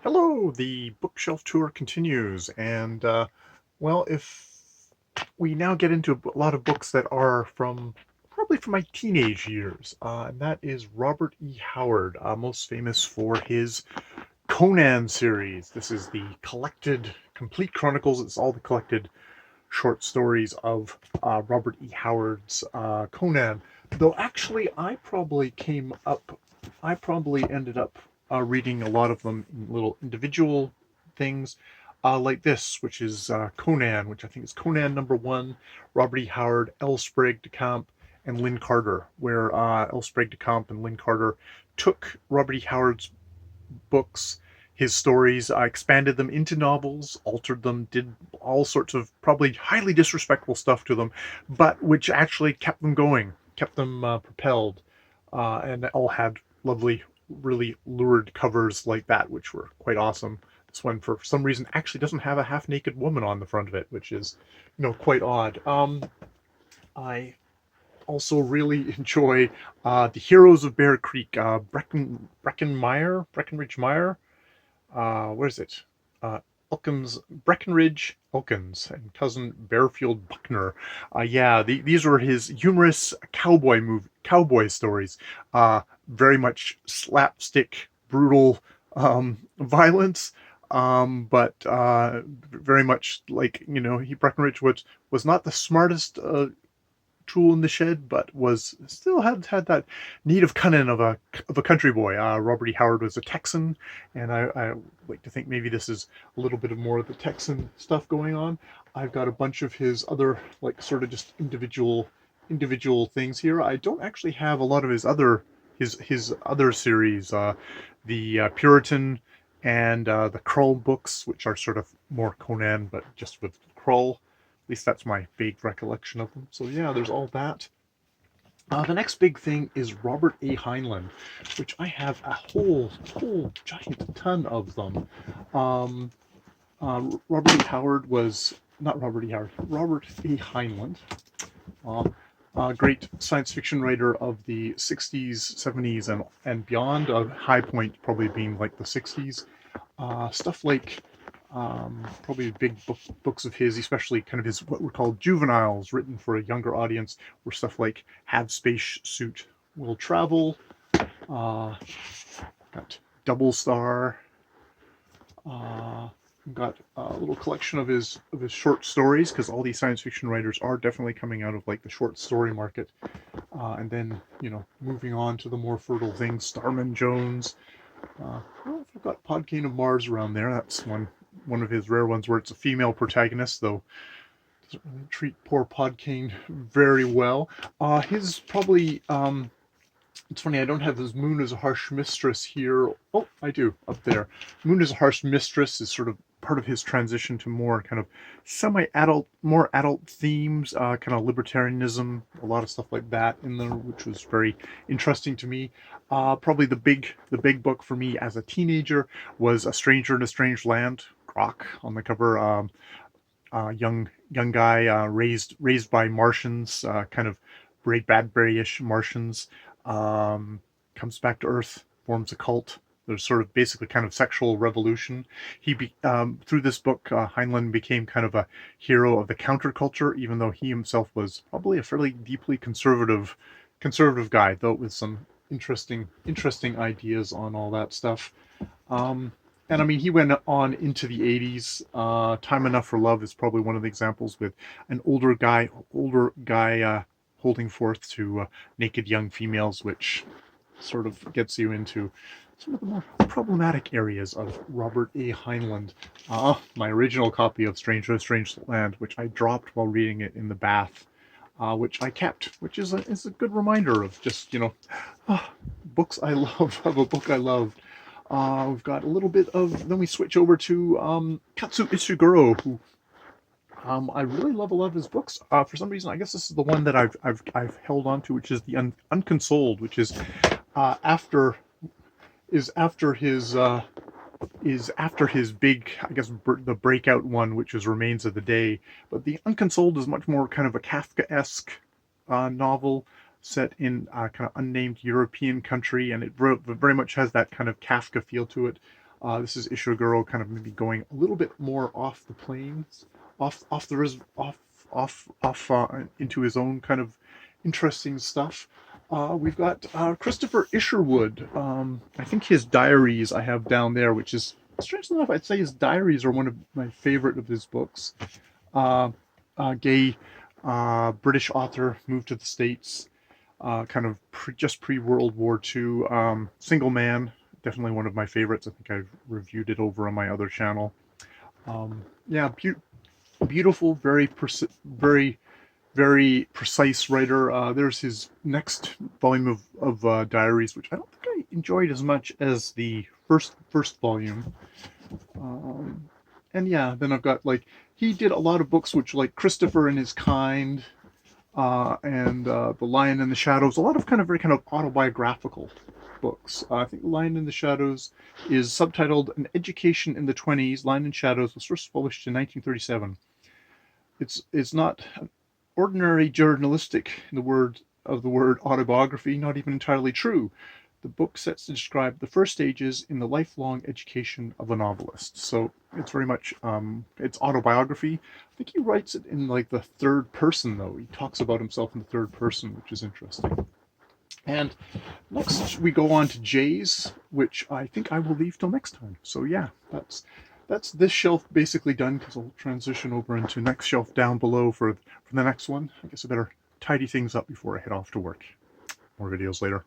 Hello, the bookshelf tour continues, and well, if we now get into a lot of books that are from probably from my teenage years, and that is Robert E. Howard, most famous for his Conan series. This is the collected, complete chronicles. It's all the collected short stories of Robert E. Howard's Conan. Though actually, I probably ended up reading a lot of them in little individual things, like this, which is Conan, which I think is Conan number one, Robert E. Howard, L. Sprague de Camp, and Lynn Carter, where L. Sprague de Camp and Lynn Carter took Robert E. Howard's books, his stories, expanded them into novels, altered them, did all sorts of probably highly disrespectful stuff to them, but which actually kept them going, kept them propelled, and all had lovely, really lurid covers like that, which were quite awesome. This one, for some reason, actually doesn't have a half-naked woman on the front of it, which is, quite odd. I also really enjoy the Heroes of Bear Creek, Breckenridge Meyer, where is it? Elkins, Breckenridge Elkins, and cousin Bearfield Buckner. Yeah, these were his humorous cowboy stories. Very much slapstick, brutal violence, but very much like he Breckenridge was not the smartest tool in the shed, but was still had that native cunning of a country boy. Robert E. Howard was a Texan, and I like to think maybe this is a little bit of more of the Texan stuff going on. I've got a bunch of his other like sort of just individual things here. I don't actually have a lot of his other series, the Puritan and the Krull books, which are sort of more Conan, but just with Krull. At least that's my vague recollection of them. So yeah, there's all that. The next big thing is Robert A. Heinlein, which I have a whole giant ton of them. Um, Robert E. Howard was not Robert E. Howard, Robert A. Heinlein, a great science fiction writer of the 60s, 70s, and beyond. A high point probably being like the 60s. Stuff like probably books of his, especially kind of his what were called juveniles, written for a younger audience, were stuff like Have Space Suit Will Travel, uh, got Double Star, uh, got a little collection of his short stories, because all these science fiction writers are definitely coming out of like the short story market, and then moving on to the more fertile things, Starman Jones. Well, I've got Podkane of Mars around there. That's one of his rare ones where it's a female protagonist, though doesn't really treat poor Podkane very well. His probably it's funny, I don't have his Moon as a Harsh Mistress here. Oh, I do, up there. Moon as a Harsh Mistress is sort of part of his transition to more kind of semi-adult, more adult themes, kind of libertarianism, a lot of stuff like that in there, which was very interesting to me. Probably the big book for me as a teenager was A Stranger in a Strange Land. Grok on the cover. Young guy, raised by Martians, kind of Ray Bradbury-ish Martians, comes back to Earth, forms a cult. There's sort of basically kind of sexual revolution. Through this book, Heinlein became kind of a hero of the counterculture, even though he himself was probably a fairly deeply conservative guy, though with some interesting ideas on all that stuff. Um, and I mean, he went on into the 80s. Time Enough for Love is probably one of the examples, with an older guy holding forth to naked young females, which sort of gets you into some of the more problematic areas of Robert A. Heinlein. My original copy of Stranger of Strange Land, which I dropped while reading it in the bath, which I kept, which is a good reminder of just, books I love, of a book I love. We've got a little bit of, then we switch over to Katsu Ishiguro, who I really love a lot of his books. For some reason, I guess this is the one that I've held on to, which is the Unconsoled, which is after is after his big, I guess, the breakout one, which is Remains of the Day. But the Unconsoled is much more kind of a Kafka-esque novel set in kind of unnamed European country, and it very much has that kind of Kafka feel to it. This is Ishiguro kind of maybe going a little bit more off the plains, off the off into his own kind of interesting stuff. We've got Christopher Isherwood. I think his diaries I have down there, which is strangely enough, I'd say his diaries are one of my favorite of his books. Uh, Gay British author, moved to the States, kind of just pre World War II. Single man, definitely one of my favorites. I think I've reviewed it over on my other channel. Yeah, beautiful, very very precise writer. There's his next volume of diaries, which I don't think I enjoyed as much as the first volume. And yeah, then I've got like he did a lot of books which like Christopher and His Kind, and The Lion in the Shadows. A lot of kind of very kind of autobiographical books. I think The Lion in the Shadows is subtitled "An Education in the '20s." Lion in Shadows was first published in 1937. It's not ordinary journalistic in the word autobiography, not even entirely true. The book sets to describe the first stages in the lifelong education of a novelist. So it's very much it's autobiography. I think he writes it in like the third person though. He talks about himself in the third person, which is interesting. And next we go on to Jay's, which I think I will leave till next time. So yeah, that's this shelf basically done because I'll transition over into next shelf down below for the next one. I guess I better tidy things up before I head off to work. More videos later.